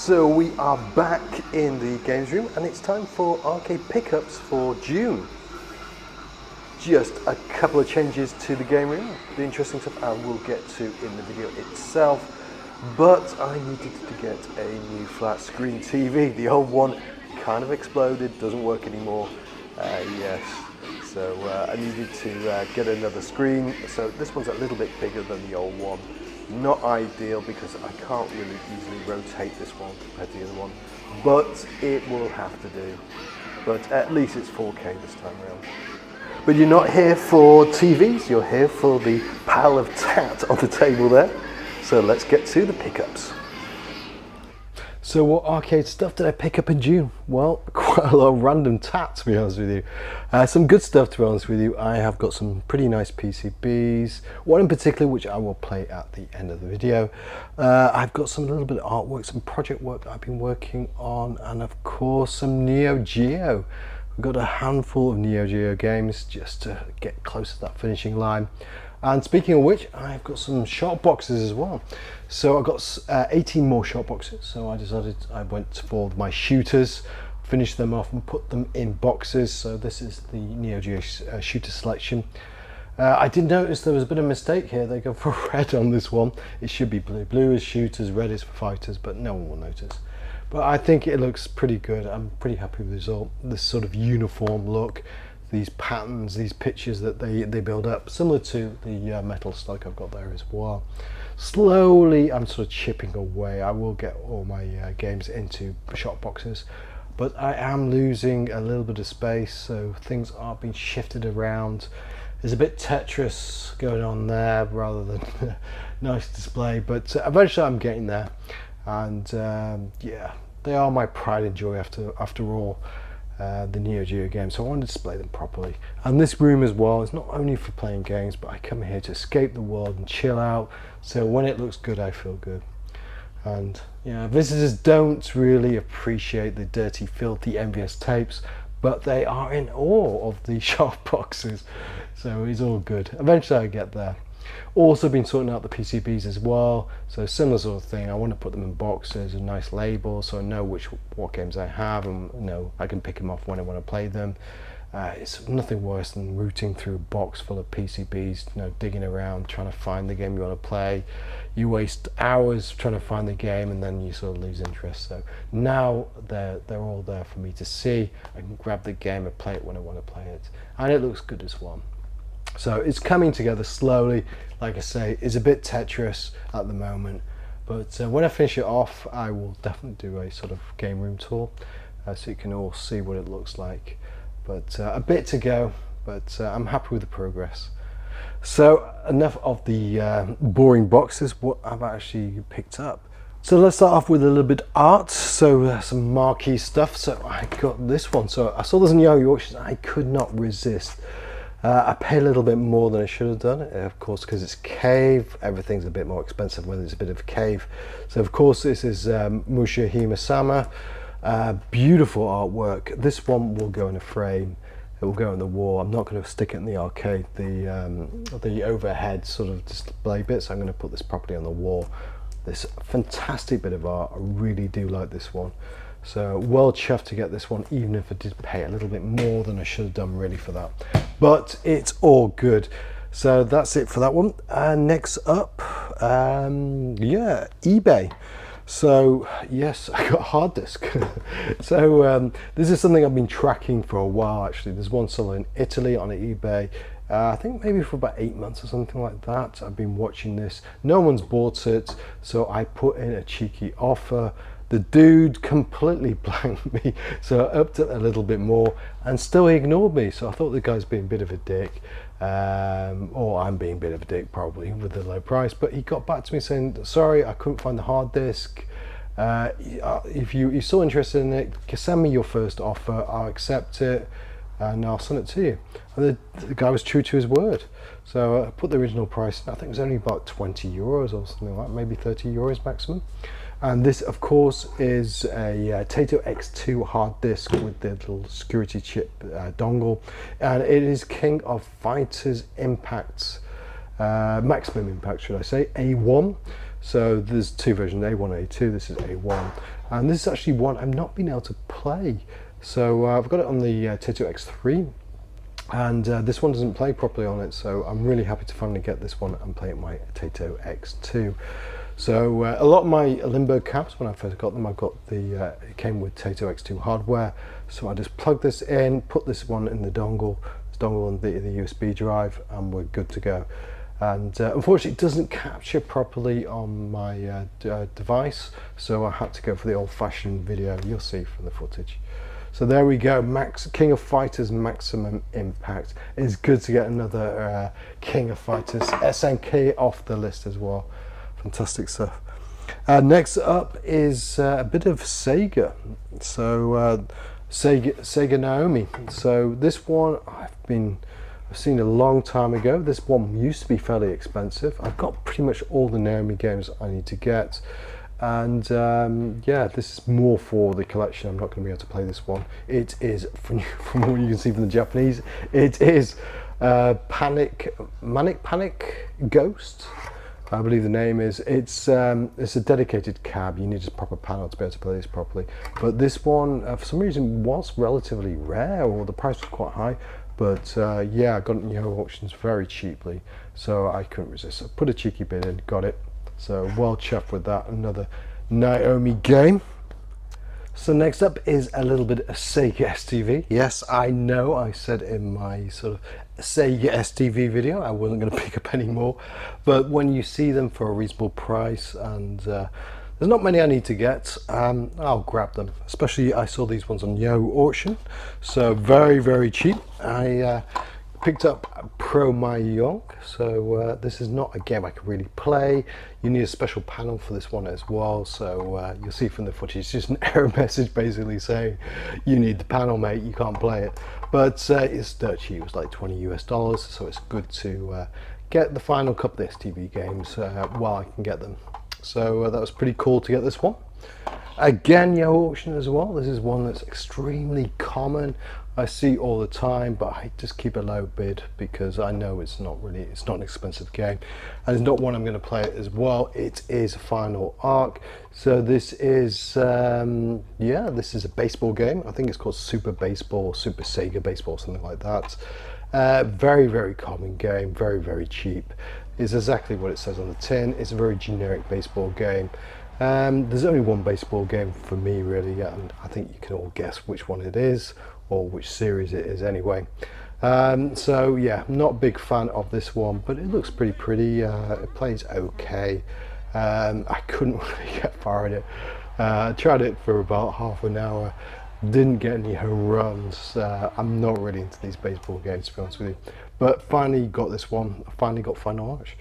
So we are back in the games room and it's time for arcade pickups for June. Just a couple of changes to the game room. The interesting stuff I will get to in the video itself, but I needed to get a new flat screen TV. The old one kind of exploded, doesn't work anymore. Yes, so I needed to get another screen. So this one's a little bit bigger than the old one. Not ideal because I can't really easily rotate this one compared to the other one, but it will have to do. But at least it's 4K this time around. But you're not here for TVs, you're here for the pile of tat on the table there. So let's get to the pickups. So what arcade stuff did I pick up in June? Well, quite a lot of random tat, to be honest with you. Some good stuff, to be honest with you. I have got some pretty nice PCBs, one in particular which I will play at the end of the video. I've got some little bit of artwork, some project work that I've been working on, and of course some Neo Geo. We've got a handful of Neo Geo games just to get close to that finishing line. And speaking of which, I've got some shot boxes as well. So I've got 18 more shot boxes. So I went for my shooters, finished them off and put them in boxes. So this is the Neo Geo shooter selection. I did notice there was a bit of a mistake here. They go for red on this one. It should be blue. Blue is shooters, red is for fighters, but no one will notice. But I think it looks pretty good. I'm pretty happy with the result. This sort of uniform look. These patterns, these pictures that they build up, similar to the metal slug I've got there as well. Slowly I'm sort of chipping away. I will get all my games into shot boxes, but I am losing a little bit of space, so things are being shifted around. There's a bit Tetris going on there rather than nice display, but eventually I'm getting there. And yeah, they are my pride and joy after all. The Neo Geo games, so I want to display them properly. And this room as well is not only for playing games, but I come here to escape the world and chill out. So when it looks good, I feel good. And yeah, visitors don't really appreciate the dirty, filthy MVS tapes, but they are in awe of the shot boxes. So it's all good. Eventually I get there. Also been sorting out the PCBs as well, so similar sort of thing. I want to put them in boxes and nice labels so I know what games I have, and know I can pick them off when I want to play them. It's nothing worse than rooting through a box full of PCBs, digging around trying to find the game you want to play. You waste hours trying to find the game and then you sort of lose interest. So now they're all there for me to see. I can grab the game and play it when I want to play it, and it looks good as well. So it's coming together slowly. Like I say, it's a bit Tetris at the moment, but when I finish it off, I will definitely do a sort of game room tour so you can all see what it looks like. But a bit to go, but I'm happy with the progress. So enough of the boring boxes, what I've actually picked up. So let's start off with a little bit of art. So some marquee stuff. So I got this one. So I saw this in Yahoo auctions. I could not resist. I paid a little bit more than I should have done, of course, because it's cave. Everything's a bit more expensive when there's a bit of a cave. So of course this is Musha Hima-sama. Beautiful artwork. This one will go in a frame. It will go on the wall. I'm not going to stick it in the arcade, the overhead sort of display bit, so I'm going to put this properly on the wall. This fantastic bit of art. I really do like this one. So well chuffed to get this one, even if I did pay a little bit more than I should have done really for that. But it's all good. So that's it for that one. Next up, yeah, eBay. So yes, I got a hard disk. So this is something I've been tracking for a while actually. There's one sold in Italy on eBay. I think maybe for about 8 months or something like that. I've been watching this. No one's bought it, so I put in a cheeky offer. The dude completely blanked me, so I upped it a little bit more and still ignored me. So I thought the guy's being a bit of a dick, or I'm being a bit of a dick probably with the low price. But he got back to me saying, sorry, I couldn't find the hard disk. If you're still interested in it, send me your first offer, I'll accept it and I'll send it to you. And the guy was true to his word. So I put the original price, I think it was only about 20 euros or something like that, maybe 30 euros maximum. And this, of course, is a Taito X2 hard disk with the little security chip dongle, and it is King of Fighters Impacts, Maximum Impact, should I say, A1. So there's two versions, A1 and A2. This is A1. and this is actually one I've not been able to play. So I've got it on the Taito X3, and this one doesn't play properly on it, so I'm really happy to finally get this one and play it my Taito X2. So a lot of my Limbo cabs, when I first got them, I got the it came with Taito X2 hardware, so I just plug this in, put this one in the dongle and the USB drive, and we're good to go. And unfortunately it doesn't capture properly on my device, so I had to go for the old-fashioned video. You'll see from the footage. So there we go, King of Fighters Maximum Impact. It's good to get another King of Fighters SNK off the list as well. Fantastic stuff. Next up is a bit of Sega. So Sega Naomi. So this one I've seen a long time ago. This one used to be fairly expensive. I've got pretty much all the Naomi games I need to get. And yeah, this is more for the collection. I'm not going to be able to play this one. It is, from what you can see from the Japanese, it is Manic Panic Ghost, I believe the name is. It's a dedicated cab. You need a proper panel to be able to play this properly. But this one, for some reason, was relatively rare, or the price was quite high. But yeah, I got it in Neo auctions very cheaply, so I couldn't resist. So put a cheeky bid in, got it. So well chuffed with that. Another Naomi game. So next up is a little bit of Sega ST-V. Yes, I know I said in my sort of Sega ST-V video I wasn't going to pick up any more, but when you see them for a reasonable price, and there's not many I need to get, I'll grab them. Especially I saw these ones on Neo auction, so very, very cheap. I picked up Pro Mahjong. So this is not a game I can really play. You need a special panel for this one as well, so you'll see from the footage it's just an error message basically saying you need the panel, mate, you can't play it. But it's dirt cheap. It was like $20 US, so it's good to get the final couple of ST-V games while I can get them. So that was pretty cool to get this one. Again, Neo auction as well. This is one that's extremely common. I see all the time, but I just keep a low bid because I know it's not an expensive game, and it's not one I'm going to play as well. It is Final Arc. So this is yeah, this is a baseball game. I think it's called Super Baseball, Super Sega Baseball, something like that. Very, very common game, very, very cheap. It's exactly what it says on the tin. It's a very generic baseball game. There's only one baseball game for me really, and I think you can all guess which one it is, or which series it is anyway. So yeah, not a big fan of this one, but it looks pretty. It plays okay. I couldn't really get far in it. I tried it for about half an hour, didn't get any home runs. I'm not really into these baseball games, to be honest with you, but finally got this one. I finally got Final Arch.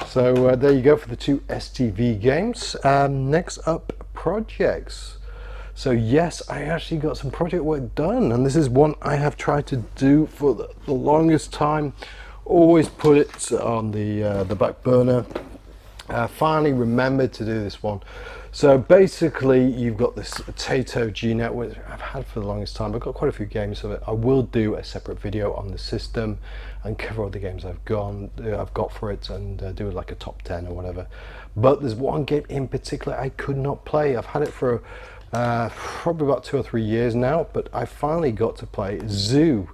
So there you go for the two ST-V games. Next up, projects. So yes, I actually got some project work done, and this is one I have tried to do for the longest time. Always put it on the back burner. Finally remembered to do this one. So basically you've got this Taito G-Net, which I've had for the longest time. I've got quite a few games of it. I will do a separate video on the system and cover all the games I've got for it, and do like a top 10 or whatever. But there's one game in particular I could not play. I've had it for probably about 2 or 3 years now, but I finally got to play Zoo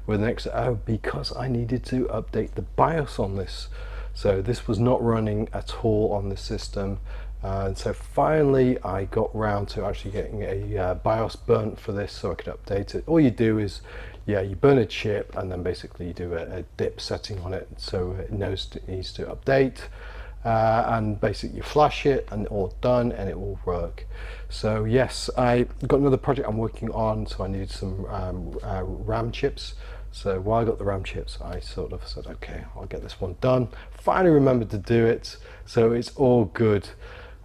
with an XO because I needed to update the BIOS on this. So this was not running at all on the system. And so finally I got round to actually getting a BIOS burnt for this so I could update it. All you do is, yeah, you burn a chip and then basically you do a dip setting on it so it knows it needs to update, and basically you flash it and all done and it will work. So yes, I got another project I'm working on, so I needed some RAM chips. So while I got the RAM chips, I sort of said, okay, I'll get this one done. Finally remembered to do it, so it's all good.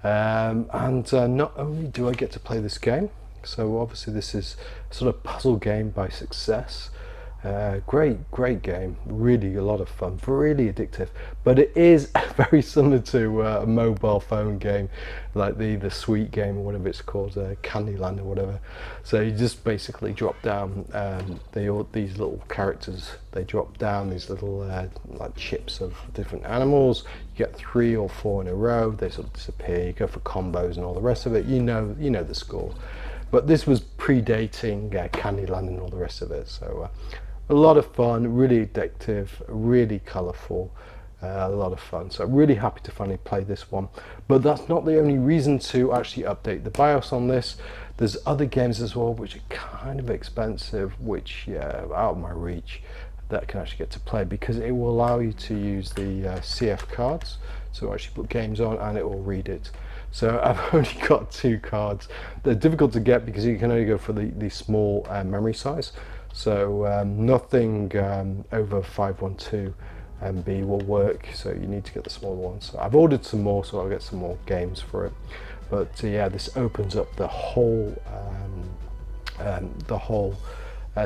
And not only do I get to play this game, so obviously this is a sort of puzzle game by Success. Great game. Really a lot of fun. Really addictive. But it is very similar to a mobile phone game, like the Sweet game or whatever it's called, Candyland or whatever. So you just basically drop down. These little characters. They drop down these little like chips of different animals. You get 3 or 4 in a row. They sort of disappear. You go for combos and all the rest of it. You know the score. But this was predating Candyland and all the rest of it. So. A lot of fun, really addictive, really colourful, a lot of fun. So I'm really happy to finally play this one. But that's not the only reason to actually update the BIOS on this. There's other games as well which are kind of expensive, which are out of my reach, that I can actually get to play, because it will allow you to use the CF cards to actually put games on, and it will read it. So I've only got 2 cards. They're difficult to get because you can only go for the small memory size. So nothing over 512 MB will work, so you need to get the smaller ones. So I've ordered some more, so I'll get some more games for it. But yeah, this opens up the whole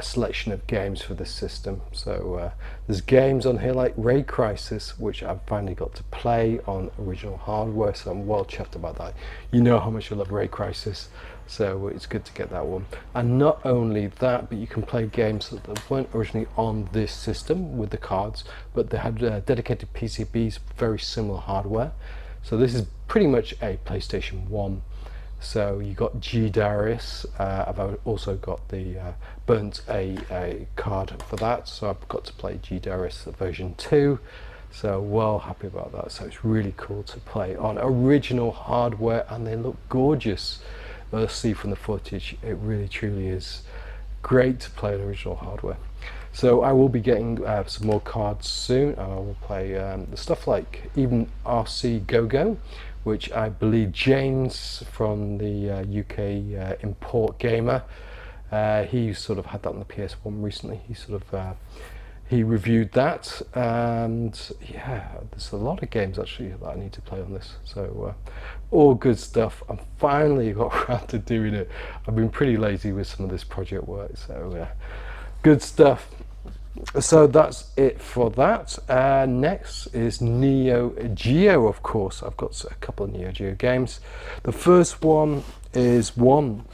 selection of games for this system. So there's games on here like Ray Crisis, which I've finally got to play on original hardware, so I'm well chuffed about that. You know how much I love Ray Crisis, so it's good to get that one. And not only that, but you can play games that weren't originally on this system with the cards, but they had dedicated PCBs, very similar hardware. So this is pretty much a PlayStation 1. So you got G Darius. I've also got the burnt a card for that, so I've got to play G Darius version 2. So well happy about that. So it's really cool to play on original hardware, and they look gorgeous. You'll see from the footage, it really truly is great to play on original hardware. So I will be getting some more cards soon, and I will play the stuff like even RC Go-Go, which I believe James from the UK Import Gamer, he sort of had that on the PS1 recently. He reviewed that, and yeah, there's a lot of games actually that I need to play on this. So all good stuff. I finally got around to doing it. I've been pretty lazy with some of this project work, so good stuff. So that's it for that. Next is Neo Geo, of course. I've got a couple of Neo Geo games. The first one is one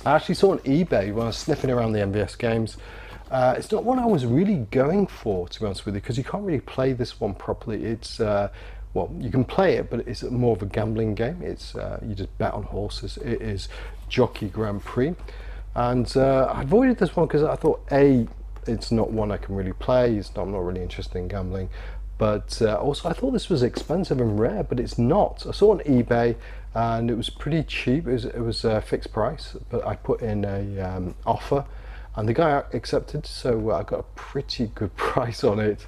I actually saw on eBay when I was sniffing around the MVS games. It's not one I was really going for, to be honest with you, because you can't really play this one properly. It's well, you can play it, but it's more of a gambling game. It's you just bet on horses. It is Jockey Grand Prix, and I avoided this one because I thought, it's not one I can really play. I'm not really interested in gambling, but also I thought this was expensive and rare, but it's not. I saw it on eBay and it was pretty cheap. It was a fixed price, but I put in a offer, and the guy accepted, so I got a pretty good price on it.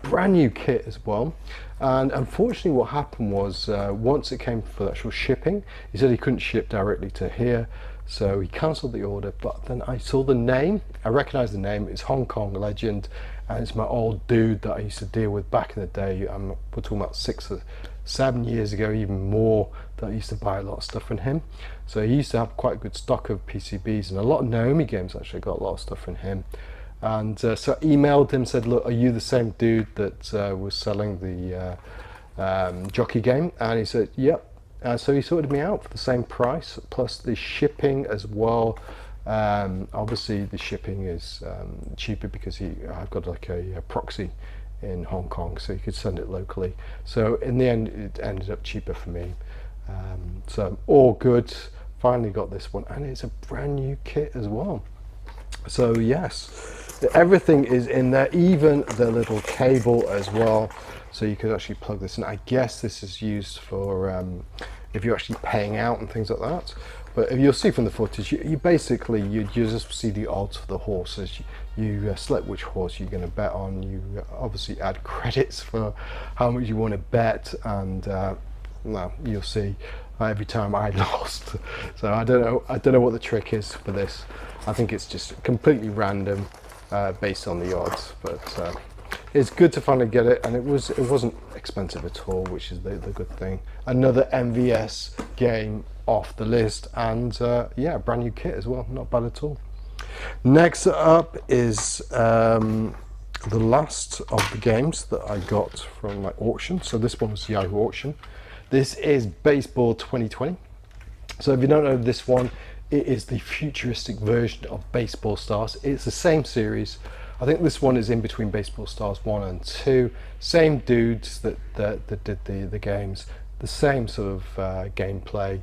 Brand new kit as well. And unfortunately what happened was, once it came for the actual shipping, he said he couldn't ship directly to here, so he cancelled the order. But then I saw the name, I recognized the name. It's Hong Kong Legend, and it's my old dude that I used to deal with back in the day. We're talking about 6 or 7 years ago, even more, that I used to buy a lot of stuff from him. So he used to have quite a good stock of PCBs, and a lot of Naomi games actually. Got a lot of stuff from him. And so I emailed him, said, look, are you the same dude that was selling the jockey game? And he said, yep. So he sorted me out for the same price, plus the shipping as well. Obviously the shipping is cheaper because I've got like a proxy in Hong Kong, so you could send it locally. So in the end, it ended up cheaper for me. So all good. Finally got this one, and it's a brand new kit as well. So yes, everything is in there, even the little cable as well. So you could actually plug this in. I guess this is used for if you're actually paying out and things like that. But if you'll see from the footage, you basically, you just see the odds for the horses. You select which horse you're going to bet on. You obviously add credits for how much you want to bet, and well, you'll see every time I lost. So I don't know what the trick is for this. I think it's just completely random based on the odds, but it's good to finally get it, and it wasn't expensive at all, which is the good thing. Another MVS game off the list, and yeah, brand new kit as well, not bad at all. Next up is the last of the games that I got from my auction. So this one was Yahoo auction. This is Baseball 2020. So if you don't know this one, it is the futuristic version of Baseball Stars. It's the same series. I think this one is in between Baseball Stars 1 and 2. Same dudes that did the games. The same sort of gameplay.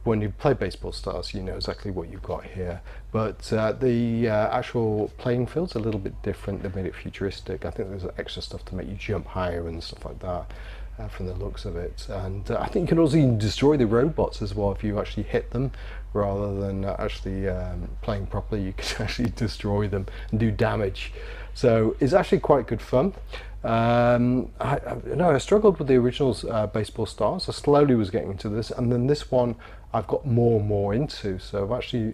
When you play Baseball Stars, you know exactly what you've got here. But the actual playing field's a little bit different. They've made it futuristic. I think there's extra stuff to make you jump higher and stuff like that. From the looks of it, and I think you can also destroy the robots as well if you actually hit them rather than actually playing properly. You can actually destroy them and do damage, so it's actually quite good fun. I struggled with the originals, Baseball Stars. I slowly was getting into this, and then this one I've got more and more into, so I'm actually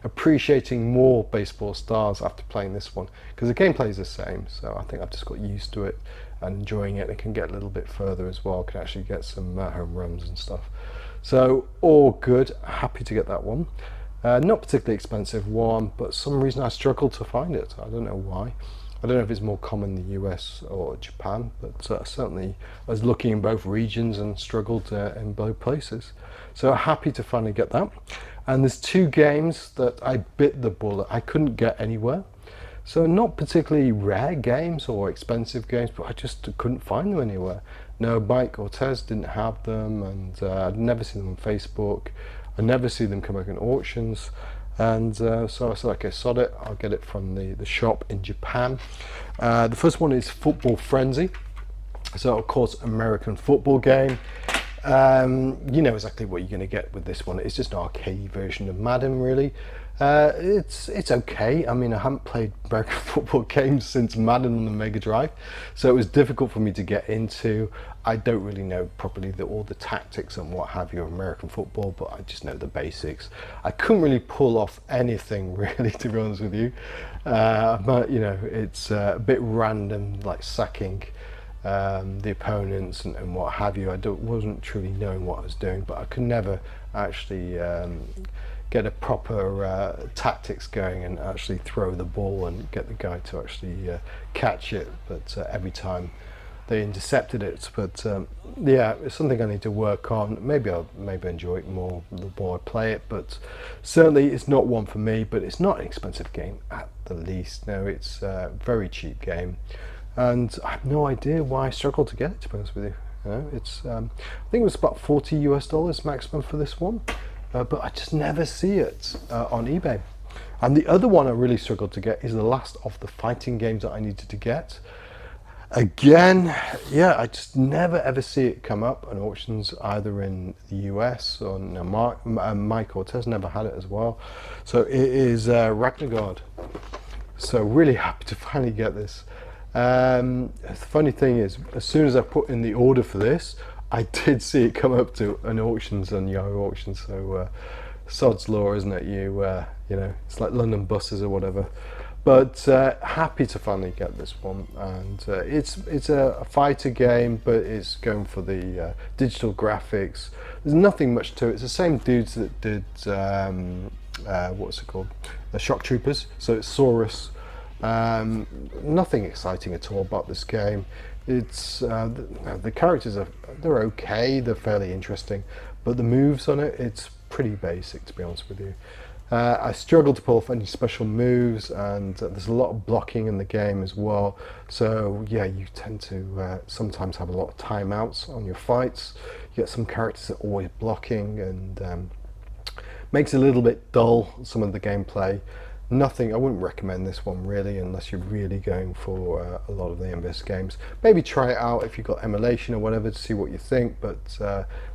appreciating more Baseball Stars after playing this one, because the gameplay is the same, so I think I've just got used to it and enjoying it. It can get a little bit further as well, can actually get some home runs and stuff. So all good, happy to get that one. Not particularly expensive one, but some reason I struggled to find it. I don't know why. I don't know if it's more common in the US or Japan, but certainly I was looking in both regions and struggled in both places. So happy to finally get that. And there's two games that I bit the bullet. I couldn't get anywhere. So not particularly rare games or expensive games, but I just couldn't find them anywhere. No, Mike or Tez didn't have them, and I'd never seen them on Facebook. I never see them come up in auctions. And so I said, okay, sod it, I'll get it from the shop in Japan. The first one is Football Frenzy. So of course, American football game. You know exactly what you're going to get with this one. It's just an arcade version of Madden, really. It's okay. I mean, I haven't played American football games since Madden on the Mega Drive, so it was difficult for me to get into. I don't really know properly all the tactics and what have you of American football, but I just know the basics. I couldn't really pull off anything really, to be honest with you. But you know, it's a bit random, like sacking the opponents and what have you. I wasn't truly knowing what I was doing, but I could never actually get a proper tactics going and actually throw the ball and get the guy to actually catch it. But every time they intercepted it. But yeah, it's something I need to work on. Maybe I'll enjoy it more the more I play it. But certainly it's not one for me. But it's not an expensive game at the least. No, it's a very cheap game, and I have no idea why I struggled to get it, to be honest with you. You know, it's I think it was about $40 maximum for this one. But I just never see it on eBay. And the other one I really struggled to get is the last of the fighting games that I needed to get. Again, yeah, I just never ever see it come up on auctions either in the US or no, Mike Cortez never had it as well. So it is Ragnargard. So really happy to finally get this. The funny thing is, as soon as I put in the order for this, I did see it come up to an auctions and Yahoo auctions, so sod's law, isn't it? You know, it's like London buses or whatever. But happy to finally get this one, and it's a fighter game, but it's going for the digital graphics. There's nothing much to it. It's the same dudes that did what's it called, the Shock Troopers. So it's Saurus. Nothing exciting at all about this game. It's the characters they're okay, they're fairly interesting, but the moves on it's pretty basic, to be honest with you. I struggle to pull off any special moves, and there's a lot of blocking in the game as well. So yeah, you tend to sometimes have a lot of timeouts on your fights. You get some characters that are always blocking, and makes it a little bit dull, some of the gameplay. Nothing, I wouldn't recommend this one really unless you're really going for a lot of the NVS games. Maybe try it out if you've got emulation or whatever to see what you think, but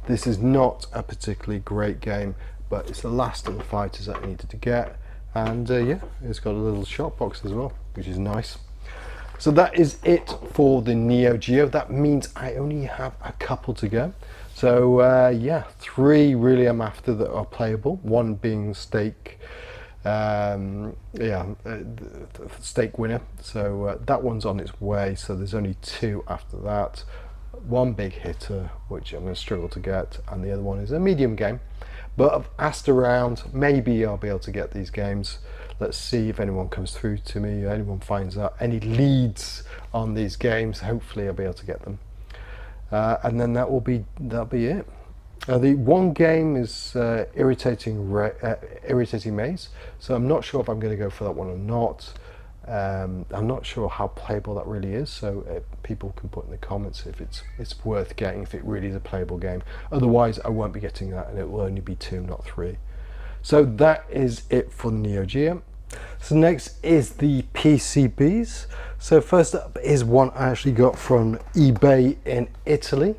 this is not a particularly great game, but it's the last of the fighters that I needed to get. And yeah, it's got a little shop box as well, which is nice. So that is it for the Neo Geo. That means I only have a couple to go. So yeah, 3 really I'm after that are playable, one being Stake. Stake winner, so that one's on its way, so there's only 2 after that. one big hitter, which I'm going to struggle to get, and the other one is a medium game. But I've asked around, maybe I'll be able to get these games. Let's see if anyone comes through to me, anyone finds out any leads on these games. Hopefully I'll be able to get them. And then that'll be it. The one game is Irritating Maze, so I'm not sure if I'm going to go for that one or not. I'm not sure how playable that really is, so people can put in the comments if it's worth getting, if it really is a playable game. Otherwise I won't be getting that, and it will only be 2, not 3. So that is it for the Neo Geo. So next is the PCBs. So first up is one I actually got from eBay in Italy.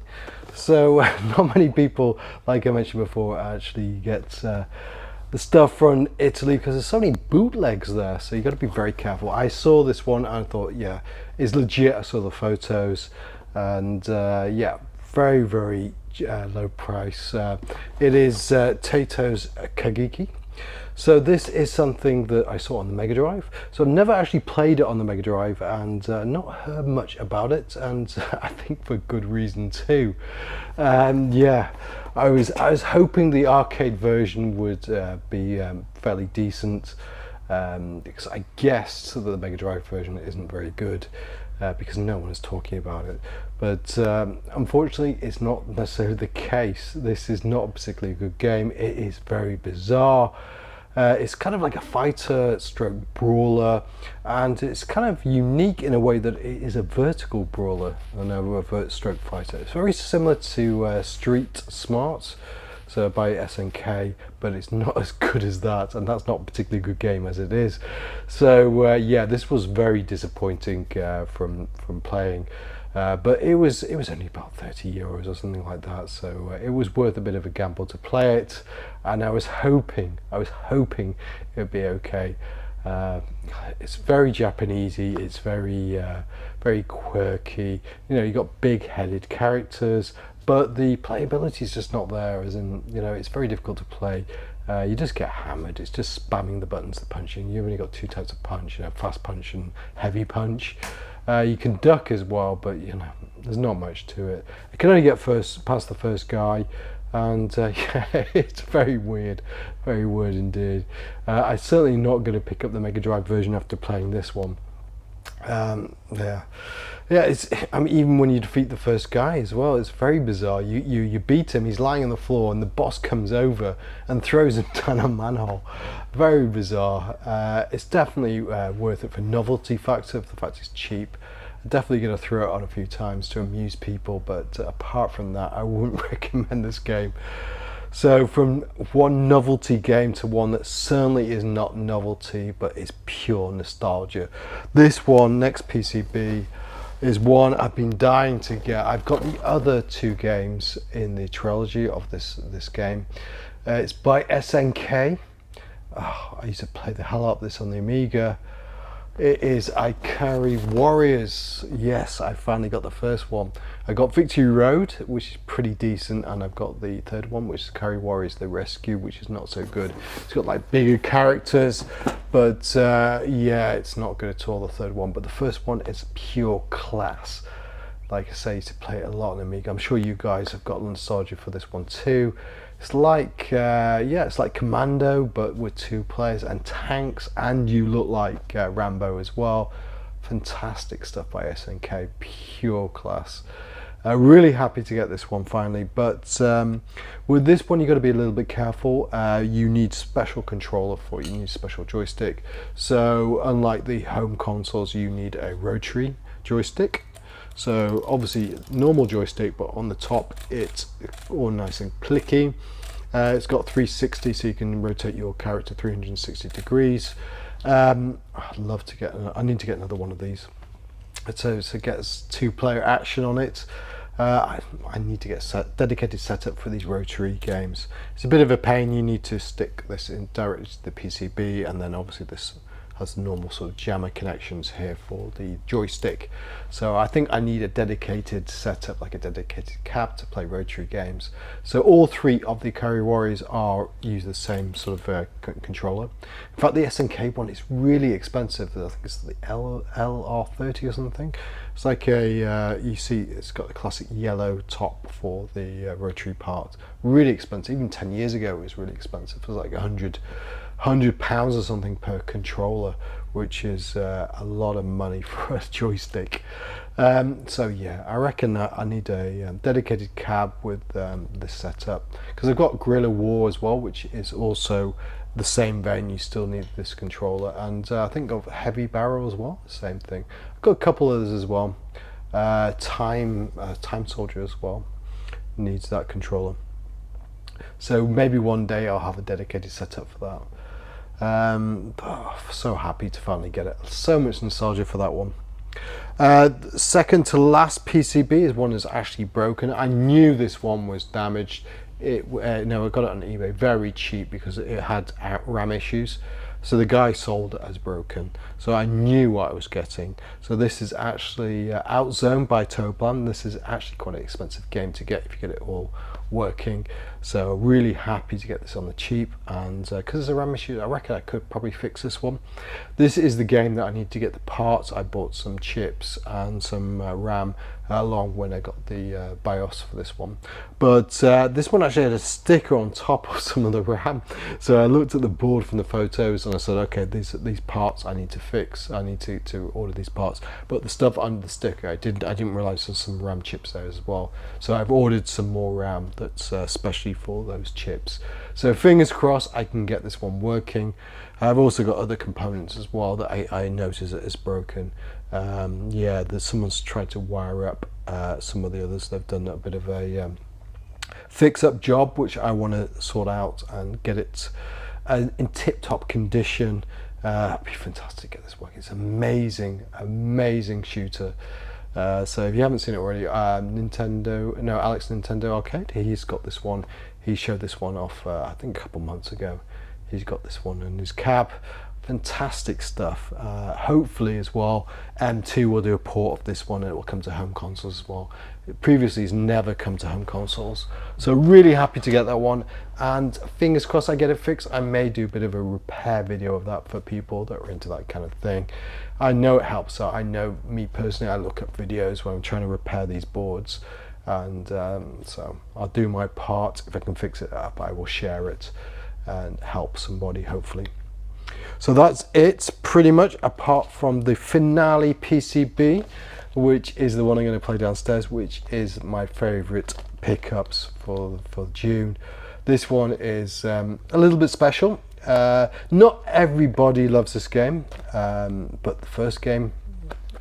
So not many people, like I mentioned before, actually get the stuff from Italy because there's so many bootlegs there, so you got to be very careful. I saw this one and I thought, yeah, it's legit. I saw the photos, and yeah, very low price. It is Taito's Kagiki. So this is something that I saw on the Mega Drive. So I've never actually played it on the Mega Drive, and not heard much about it, and I think for good reason too. Yeah, I was hoping the arcade version would be fairly decent, because I guessed that the Mega Drive version isn't very good, because no one is talking about it. But unfortunately it's not necessarily the case. This is not a particularly good game. It is very bizarre. It's kind of like a fighter stroke brawler, and it's kind of unique in a way that it is a vertical brawler and a vert stroke fighter. It's very similar to Street Smart, so by SNK, but it's not as good as that, and that's not a particularly good game as it is. So yeah, this was very disappointing from playing. But it was only about 30 euros or something like that, so it was worth a bit of a gamble to play it, and I was hoping it would be okay. It's very Japanesey, it's very quirky. You know, you got big-headed characters, but the playability is just not there. As in, you know, it's very difficult to play. You just get hammered. It's just spamming the buttons, the punching. You've only got 2 types of punch, you know, fast punch and heavy punch. You can duck as well, but you know, there's not much to it. I can only get past the first guy, and yeah, it's very weird indeed. I'm certainly not going to pick up the Mega Drive version after playing this one. Yeah, I mean, even when you defeat the first guy as well, it's very bizarre. You beat him, he's lying on the floor, and the boss comes over and throws him down a manhole. Very bizarre. It's definitely worth it for novelty factor, for the fact it's cheap. I'm definitely going to throw it on a few times to amuse people, but apart from that, I wouldn't recommend this game. So from one novelty game to one that certainly is not novelty, but is pure nostalgia. This one, next PCB, is one I've been dying to get. I've got the other 2 games in the trilogy of this game. It's by SNK. Oh, I used to play the hell out of this on the Amiga. It is Ikari Warriors. Yes, I finally got the first one. I got Victory Road, which is pretty decent, and I've got the third one, which is Ikari Warriors The Rescue, which is not so good. It's got like bigger characters, but yeah, it's not good at all, the third one. But the first one is pure class. Like I say, I used to play it a lot on Amiga. I'm sure you guys have got nostalgia for this one too. It's like, yeah, it's like Commando, but with 2 players and tanks, and you look like Rambo as well. Fantastic stuff by SNK, pure class. Really happy to get this one finally, but with this one you got to be a little bit careful. You need special controller for it. You need a special joystick. So unlike the home consoles, you need a rotary joystick. So obviously normal joystick, but on the top it's all nice and clicky. It's got 360, so you can rotate your character 360 degrees. I'd love to get, I need to get another one of these. So it gets 2-player action on it. I need to get dedicated setup for these rotary games. It's a bit of a pain. You need to stick this in directly to the PCB, and then obviously this has the normal sort of jammer connections here for the joystick. So I think I need a dedicated setup, like a dedicated cab to play Rotary games. So all three of the Ikari Warriors use the same sort of controller. In fact, the SNK one is really expensive. I think it's the LR30 or something. It's like a, you see it's got the classic yellow top for the Rotary part. Really expensive. Even 10 years ago it was really expensive. It was like £100 or something per controller, which is a lot of money for a joystick. So yeah, I reckon that I need a dedicated cab with this setup, because I've got Guerrilla War as well, which is also the same vein. You still need this controller, and I think of Heavy Barrel as well, same thing. I've got a couple others as well. Time Soldier as well needs that controller. So maybe one day I'll have a dedicated setup for that. So happy to finally get it. So much nostalgia for that one. Second to last PCB is one that's actually broken. I knew this one was damaged. No, I got it on eBay very cheap because it had RAM issues. So the guy sold it as broken. So I knew what I was getting. So this is actually Outzone by Toplan. This is actually quite an expensive game to get if you get it all working. So really happy to get this on the cheap, and because there's a RAM issue, I reckon I could probably fix this one. This is the game that I need to get the parts. I bought some chips and some RAM along when I got the BIOS for this one, but this one actually had a sticker on top of some of the RAM. So I looked at the board from the photos and I said, okay, these parts I need to fix. I need to order these parts, but the stuff under the sticker I didn't realize there's some RAM chips there as well. So I've ordered some more RAM that's especially for those chips. So fingers crossed I can get this one working. I've also got other components as well that I notice that is broken. Yeah, someone's tried to wire up some of the others. They've done a bit of a fix-up job, which I want to sort out and get it in tip-top condition. It'd be fantastic to get this working. It's amazing, amazing shooter. So if you haven't seen it already, Alex Nintendo Arcade, he's got this one. He showed this one off I think a couple months ago. He's got this one in his cab. Fantastic stuff. Hopefully as well, M2 will do a port of this one and it will come to home consoles as well. Previously it's never come to home consoles, so really happy to get that one, and fingers crossed I get it fixed. I may do a bit of a repair video of that for people that are into that kind of thing. I know it helps out. I know me personally, I look up videos when I'm trying to repair these boards, and so I'll do my part. If I can fix it up, I will share it and help somebody hopefully. So that's it pretty much, apart from the finale PCB, which is the one I'm going to play downstairs, which is my favorite pickups for June. This one is a little bit special. Not everybody loves this game, but the first game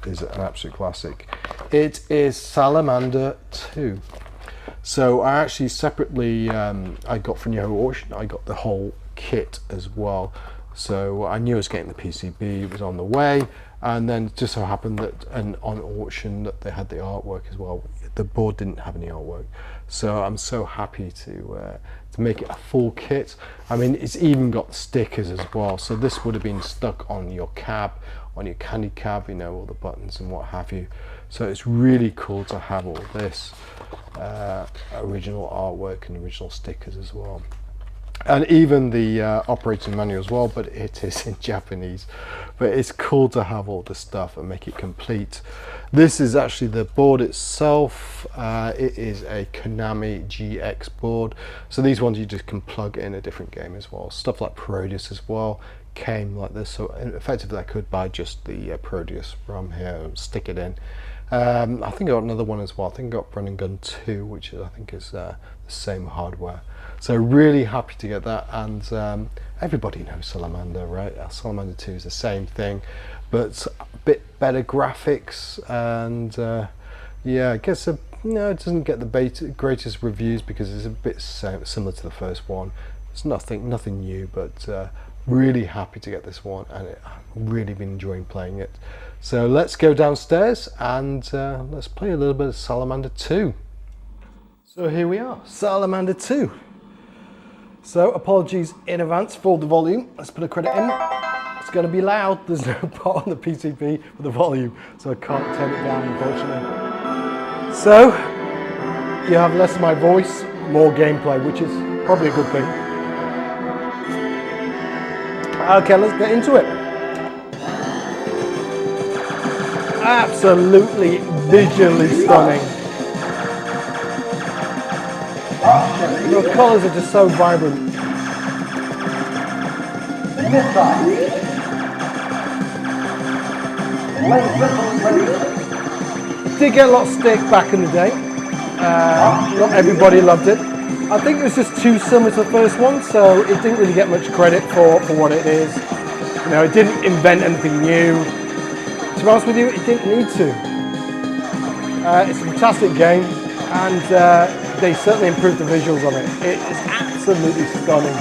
is an absolute classic. It is Salamander 2. So I actually separately, I got from Yahoo Auction, I got the whole kit as well. So I knew I was getting the PCB, it was on the way, and then it just so happened that on auction that they had the artwork as well. The board didn't have any artwork, so I'm so happy to make it a full kit. I mean, it's even got stickers as well, so this would have been stuck on your cab, on your candy cab, you know, all the buttons and what have you. So it's really cool to have all this original artwork and original stickers as well. And even the operating manual as well, but it is in Japanese. But it's cool to have all this stuff and make it complete. This is actually the board itself. It is a Konami GX board. So these ones you just can plug in a different game as well. Stuff like Parodius as well came like this. So effectively I could buy just the Parodius ROM here and stick it in. I think I got another one as well. I think I got Run and Gun 2, which I think is the same hardware. So really happy to get that, and everybody knows Salamander, right? Salamander 2 is the same thing, but a bit better graphics, and yeah, I guess no, it doesn't get the greatest reviews because it's a bit similar to the first one. It's nothing new, but really happy to get this one, and I've really been enjoying playing it. So let's go downstairs and let's play a little bit of Salamander 2. So here we are, Salamander 2. So apologies in advance for the volume. Let's put a credit in. It's going to be loud. There's no part on the PCB for the volume, so I can't turn it down, unfortunately. So you have less of my voice, more gameplay, which is probably a good thing. Okay, let's get into it. Absolutely visually stunning. The colours are just so vibrant. Did get a lot of stick back in the day. Not everybody loved it. I think it was just too similar to the first one, so it didn't really get much credit for what it is. You know, it didn't invent anything new. To be honest with you, it didn't need to. It's a fantastic game, and they certainly improved the visuals on it. It is absolutely stunning.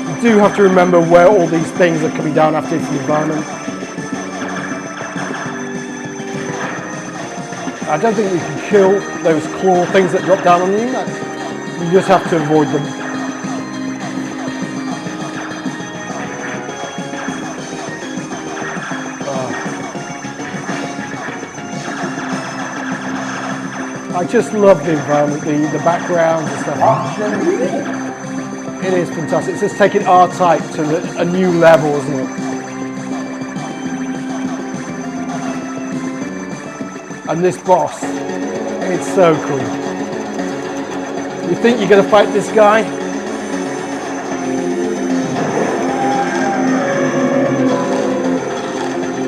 You do have to remember where all these things are coming down after from the environment. I don't think you can kill those claw things that drop down on you. You just have to avoid them. I just love the environment, the backgrounds and stuff. It is fantastic. It's just taking R-Type to a new level, isn't it? And this boss, it's so cool. You think you're going to fight this guy?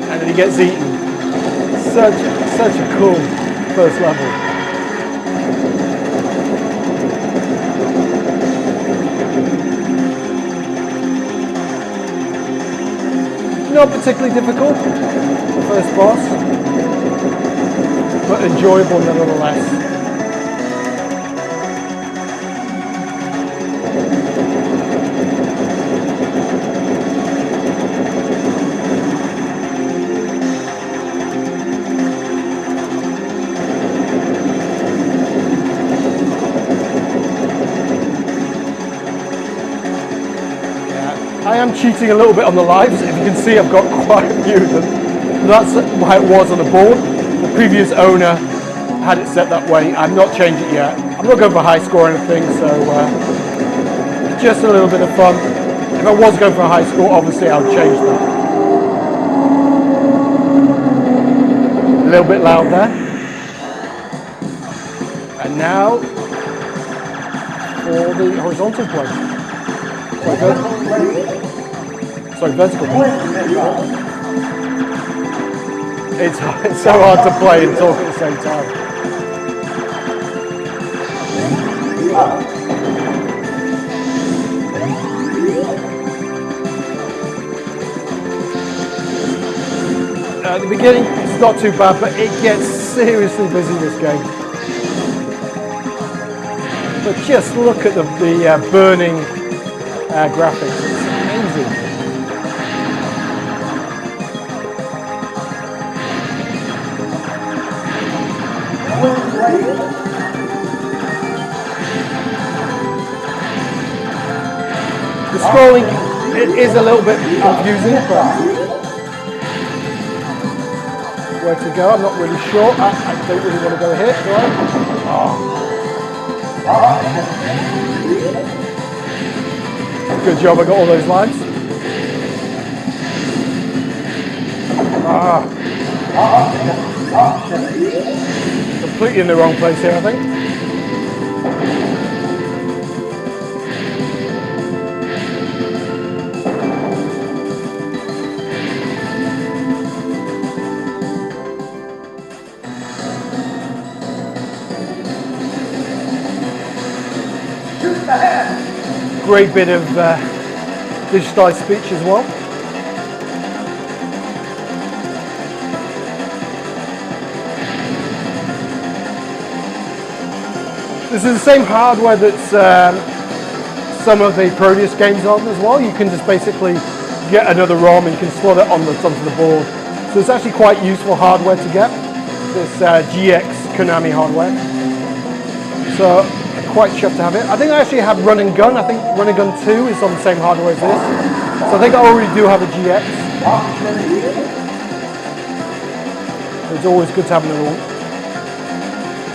And then he gets eaten. Such a cool first level. Not particularly difficult, the first boss, but enjoyable nevertheless. I am cheating a little bit on the lives. If you can see, I've got quite a few of them. That's how it was on the board. The previous owner had it set that way. I've not changed it yet. I'm not going for a high score or anything, so just a little bit of fun. If I was going for a high score, obviously I would change that. A little bit loud there. And now for the horizontal plane. Sorry, vertical. It's so hard to play and talk at the same time. At the beginning, it's not too bad, but it gets seriously busy, this game. But just look at the burning graphics. It's amazing. The scrolling, it is a little bit confusing, but where to go, I'm not really sure. I don't really want to go here, do I? Good job, I got all those lines. Completely in the wrong place here, I think. Great bit of digitized speech as well. This is the same hardware that some of the Proteus games on as well. You can just basically get another ROM and you can slot it onto the board. So it's actually quite useful hardware to get, this GX Konami hardware. So quite chuffed to have it. I think I actually have Run and Gun. I think Run and Gun 2 is on the same hardware as this. So I think I already do have a GX. It's always good to have another one.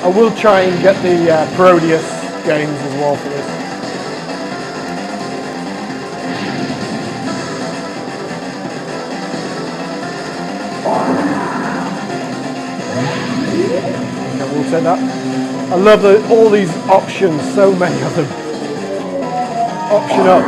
I will try and get the Parodius games as well for this. Yeah, we'll take that. I love all these options, so many of them. Option up.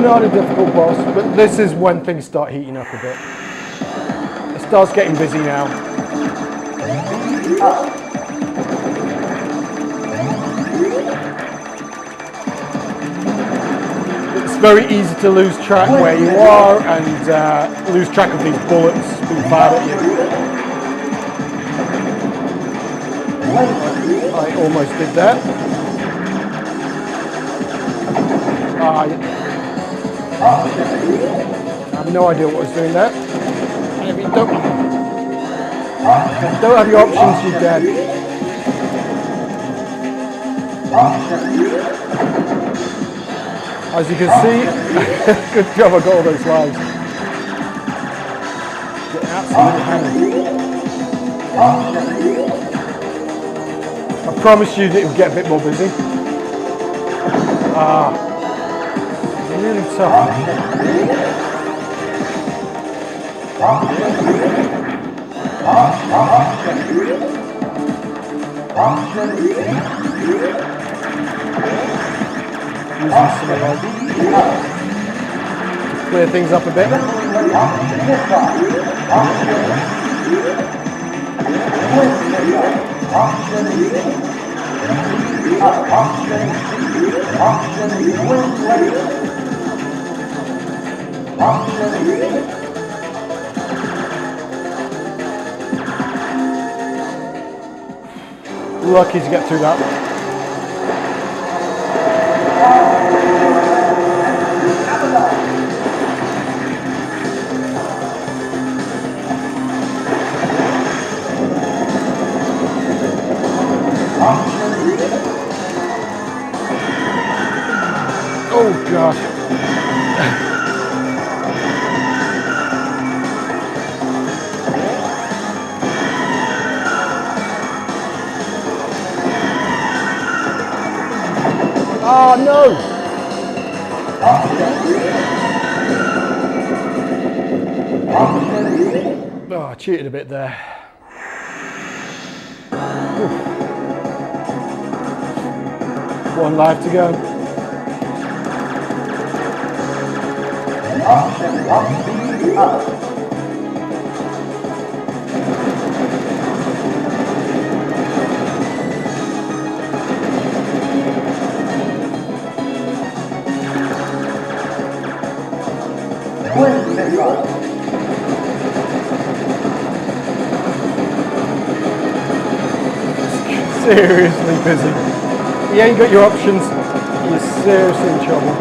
Not a difficult boss, but this is when things start heating up a bit. It starts getting busy now. It's very easy to lose track where you are and lose track of these bullets being fired at you. I almost did that. I have no idea what I was doing there. And if you don't have your options, you're dead. As you can see, good job I got all those lives. Getting absolutely hammered. I promised you that it would get a bit more busy. Really tough. Using some of those. Clear things up a bit. Lucky to get through that. Oh gosh. Oh no! Oh, I cheated a bit there. Oof. One life to go. Seriously busy. You ain't got your options, you're seriously in trouble.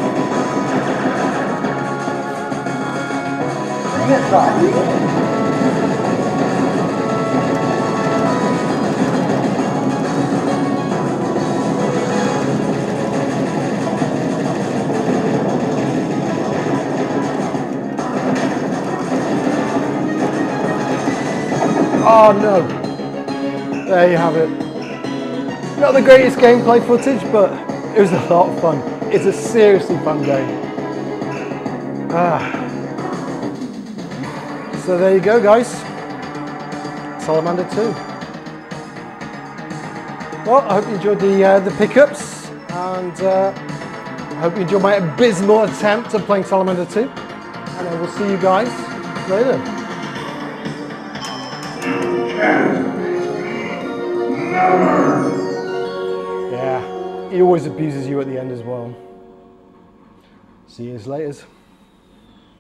Oh no. There you have it. Not the greatest gameplay footage, but it was a lot of fun. It's a seriously fun game. So there you go, guys. Salamander 2. Well, I hope you enjoyed the pickups, and I hope you enjoyed my abysmal attempt at playing Salamander 2. And I will see you guys later. Yeah, he always abuses you at the end as well. See you later.